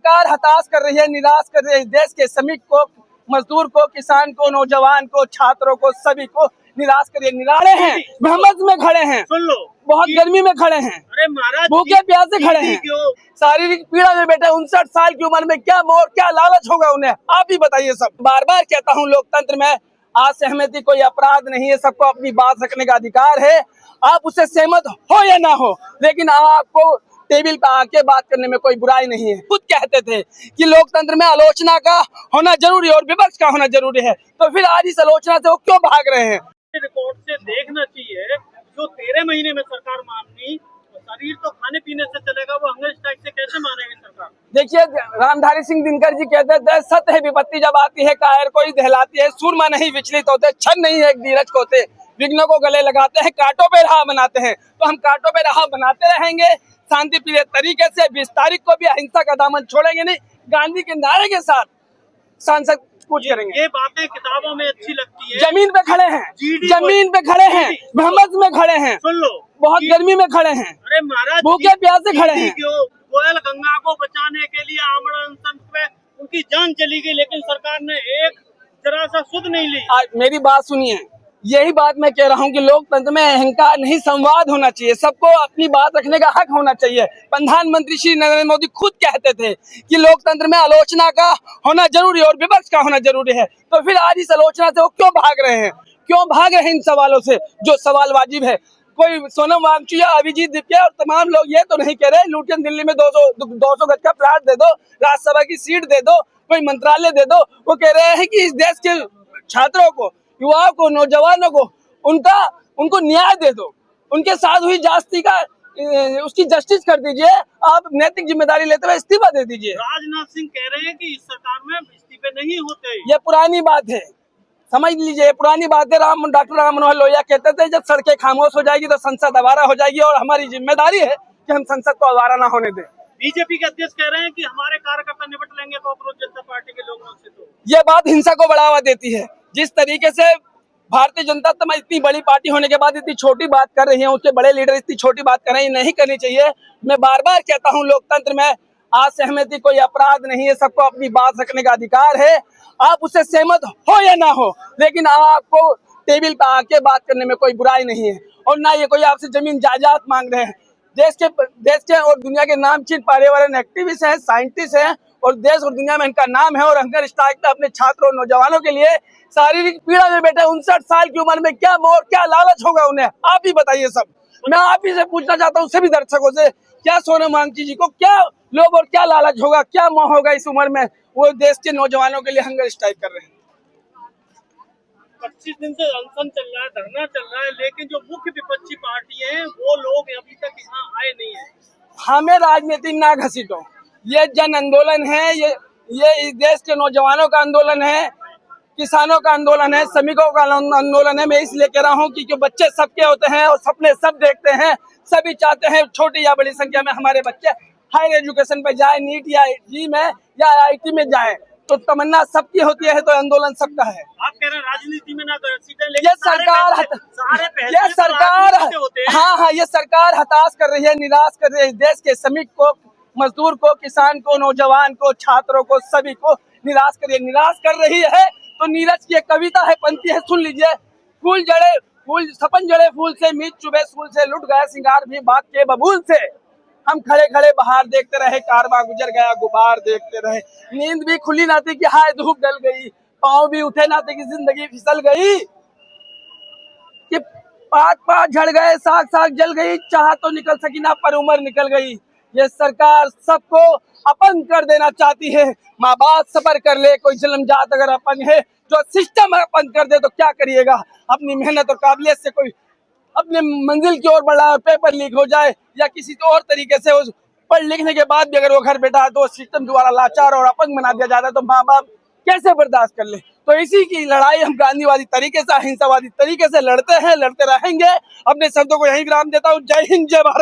सरकार हताश कर रही है, निराश कर रही है देश के श्रमिक को, मजदूर को, किसान को, नौजवान को, छात्रों को, सभी को निराश कर रही है। निराले हैं, भ्रमत में खड़े हैं, सुन लो, बहुत गर्मी में खड़े हैं, अरे महाराज भूखे प्यासे खड़े हैं, शारीरिक पीड़ा में बैठे, 59 साल की उम्र में क्या मोर क्या लालच होगा उन्हें, आप ही बताइए। सब बार बार कहता हूँ, लोकतंत्र में असहमति कोई अपराध नहीं है, सबको अपनी बात रखने का अधिकार है। आप उससे सहमत हो या ना हो, लेकिन आपको टेबल पे आके बात करने में कोई बुराई नहीं है। खुद कहते थे कि लोकतंत्र में आलोचना का होना जरूरी है और विपक्ष का होना जरूरी है, तो फिर आज इस आलोचना से वो क्यों भाग रहे हैं? रिकॉर्ड से देखना चाहिए, जो 13 महीने में सरकार माननी, शरीर तो खाने पीने से चलेगा, वो हंगर स्ट्राइक से कैसे मानेगी सरकार? देखिए, रामधारी सिंह दिनकर जी कहते थे, सत्य है विपत्ति जब आती है, कायर कोई दहलाती है, सूरमा नहीं विचलित होते, क्षण नहीं है एक धीरज को होते, विघ्नों को गले लगाते हैं, कांटों पे राह बनाते हैं। तो हम कांटों पे राह बनाते रहेंगे, शांति प्रिय तरीके से। 20 तारीख को भी अहिंसा का दामन छोड़ेंगे नहीं, गांधी के नारे के साथ सांसद कुछ करेंगे। ये बातें किताबों में अच्छी लगती है, जमीन पे खड़े हैं, जमीन पे खड़े हैं, भ्रमत में खड़े हैं, सुन लो, बहुत गर्मी में खड़े हैं, अरे महाराज भूखे प्यासे खड़े हैं। कोयल गंगा को बचाने के लिए आमरण अनशन पे उनकी जान चली गई, लेकिन सरकार ने एक जरा सा सुध नहीं ली। मेरी बात सुनिए, यही बात मैं कह रहा हूँ कि लोकतंत्र में अहंकार नहीं, संवाद होना चाहिए, सबको अपनी बात रखने का हक होना चाहिए। प्रधानमंत्री श्री नरेंद्र मोदी खुद कहते थे कि लोकतंत्र में आलोचना का होना जरूरी है और विपक्ष का होना जरूरी है, तो फिर आज इस आलोचना से वो क्यों भाग रहे हैं? क्यों भाग रहे हैं इन सवालों से जो सवाल वाजिब है? कोई सोनम वांगचुक या अभिजीत दीपके और तमाम लोग ये तो नहीं कह रहे लुटियन दिल्ली में 200 गज का प्लाट दे दो, राज्यसभा की सीट दे दो, कोई मंत्रालय दे दो। वो कह रहे हैं कि इस देश के छात्रों को, युवाओं को, नौजवानों को उनको न्याय दे दो, उनके साथ हुई जास्ती का उसकी जस्टिस कर दीजिए, आप नैतिक जिम्मेदारी लेते हुए इस्तीफा दे दीजिए। राजनाथ सिंह कह रहे हैं कि इस सरकार में इस्तीफे नहीं होते। ये पुरानी बात है, समझ लीजिए, पुरानी बात है। डॉक्टर राम मनोहर लोहिया कहते थे जब सड़कें खामोश हो जाएगी तो संसद आवारा हो जाएगी, और हमारी जिम्मेदारी है कि हम संसद को आवारा ना होने दें। बीजेपी के अध्यक्ष कह रहे हैं कि हमारे कार्यकर्ता निपट लेंगे कॉकरोच जनता पार्टी के लोगों से। तो ये बात हिंसा को बढ़ावा देती है। जिस तरीके से भारतीय जनता इतनी बड़ी पार्टी होने के बाद इतनी छोटी बात कर रही है, उसके बड़े लीडर इतनी छोटी बात कर रहे हैं, नहीं करनी चाहिए। मैं बार बार कहता हूँ, लोकतंत्र में असहमति कोई अपराध नहीं है, सबको अपनी बात रखने का अधिकार है। आप उससे सहमत हो या ना हो, लेकिन आपको टेबल पे आके बात करने में कोई बुराई नहीं है, और ना ये कोई आपसे जमीन जायदाद मांग रहे हैं। देश के और दुनिया के नामचीन पर्यावरण एक्टिविस्ट हैं, साइंटिस्ट हैं, और देश और दुनिया में इनका नाम है, और हंगर स्ट्राइक पे अपने छात्रों और नौजवानों के लिए शारीरिक पीड़ा में बैठे 59 साल की उम्र में क्या मोर क्या लालच होगा उन्हें, आप ही बताइए। सब मैं आप ही से पूछना चाहता हूँ, सभी दर्शकों से, क्या सोनम वांगचुक जी को क्या लोभ और क्या लालच होगा, क्या मोह होगा इस उम्र में, वो देश के नौजवानों के लिए हंगर स्ट्राइक कर रहे हैं। 25 दिन से अनशन चल रहा है, धरना चल रहा है, लेकिन जो मुख्य विपक्षी पार्टी है वो लोग अभी तक यहाँ आए नहीं है। हमें राजनीति ना घसीटो, ये जन आंदोलन है, ये इस देश के नौजवानों का आंदोलन है, किसानों का आंदोलन है, श्रमिकों का आंदोलन है। मैं इसलिए कह रहा हूँ कि बच्चे सबके होते हैं और सपने सब देखते हैं, सभी चाहते हैं छोटी या बड़ी संख्या में हमारे बच्चे हायर एजुकेशन पे जाए, नीट या जी में या IIT में जाए, तो तमन्ना सबकी होती है, तो आंदोलन सबका है। आप कह रहे हैं राजनीति में ना ये सरकार हताश कर रही है, निराश कर रही है देश के श्रमिक को, मजदूर को, किसान को, नौजवान को, छात्रों को, सभी को निराश कर रही है। तो नीरज की एक कविता है, पंक्ति है, सुन लीजिए। सपन जड़े फूल से, मीत चुभे सूल से, लुट गया सिंगार भी बात के बबूल से। हम खड़े खड़े बाहर देखते रहे, कारवां गुजर गया गुबार देखते रहे। नींद भी खुली ना थी कि हाय धूप ढल गई, पाँव भी उठे ना थे कि जिंदगी फिसल गई, कि पात झड़ गए, साग साग जल गई, चाह तो निकल सकी ना पर उम्र निकल गई। ये सरकार सबको अपन कर देना चाहती है। माँ बाप सबर कर ले, कोई जन्मजात अगर अपन है, जो सिस्टम अपन कर दे तो क्या करिएगा। अपनी मेहनत और काबिलियत से कोई अपने मंजिल की ओर बढ़ा, पेपर लीक हो जाए या किसी तो और तरीके से उस पढ़ लिखने के बाद भी अगर वो घर बैठा है तो सिस्टम द्वारा लाचार और अपंग बना दिया जाता है, तो माँ बाप कैसे बर्दाश्त कर ले। तो इसी की लड़ाई हम गांधीवादी तरीके से, अहिंसावादी तरीके से लड़ते हैं, लड़ते रहेंगे। अपने शब्दों को यहीं विराम देता हूँ। जय हिंद, जय भारत।